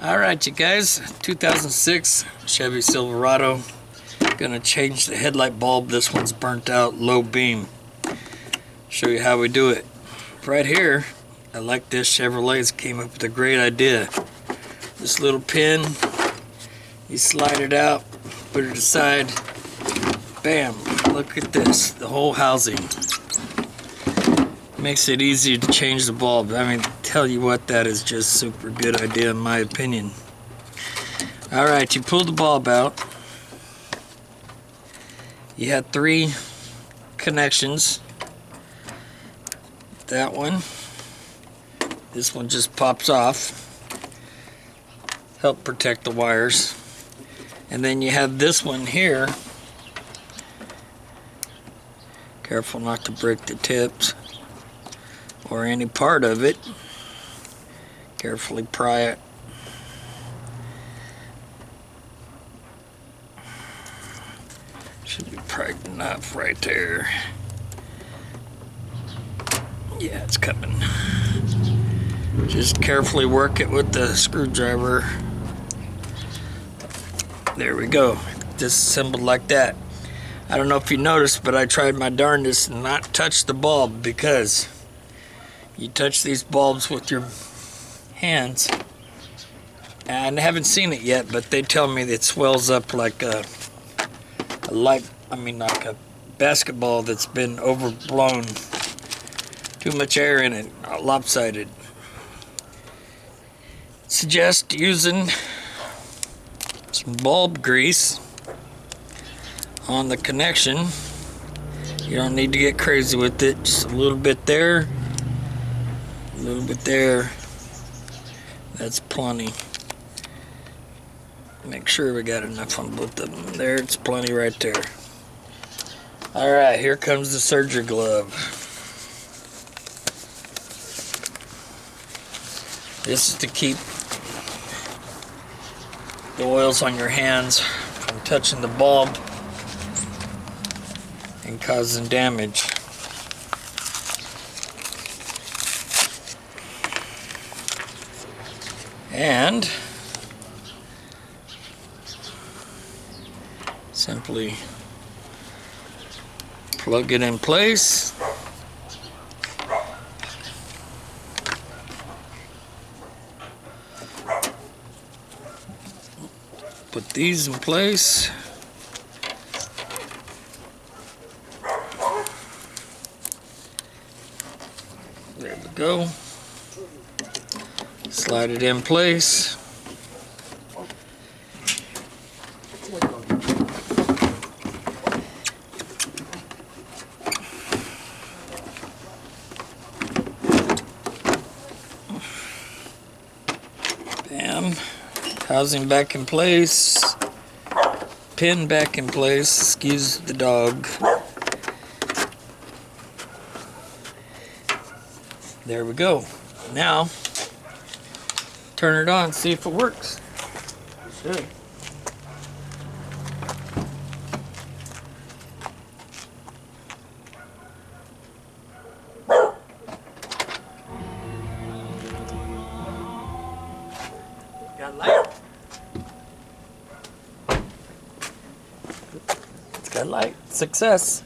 Alright you guys, 2006 Chevy Silverado. Gonna change the headlight bulb. This one's burnt out, low beam. Show you how we do it. Right here, I like this. Chevrolet's came up with a great idea. This little pin, you slide it out, put it aside, bam, look at this, the whole housing. Makes it easier to change the bulb. I mean, tell you what, that is just super good idea in my opinion. Alright, you pull the bulb out. You had 3 connections. That one. This one just pops off. Help protect the wires. And then you have this one here. Careful not to break the tips or any part of it. Carefully pry it. Should be pried enough right there. Yeah, it's coming. Just carefully work it with the screwdriver. There we go. Disassembled like that. I don't know if you noticed, but I tried my darndest to not touch the bulb, because you touch these bulbs with your hands, and I haven't seen it yet, but they tell me that it swells up like a like a basketball that's been overblown. Too much air in it, lopsided. Suggest using some bulb grease on the connection. You don't need to get crazy with it, just a little bit there, a little bit there. That's plenty. Make sure we got enough on both of them. There, it's plenty right there. Alright, here comes the surgery glove. This is to keep the oils on your hands from touching the bulb and causing damage. And simply plug it in place. Put these in place. There we go. Slide it in place. Bam. Housing back in place. Pin back in place. Excuse the dog. There we go. Now, turn it on, see if it works. It should. Got light. It's got light. Success.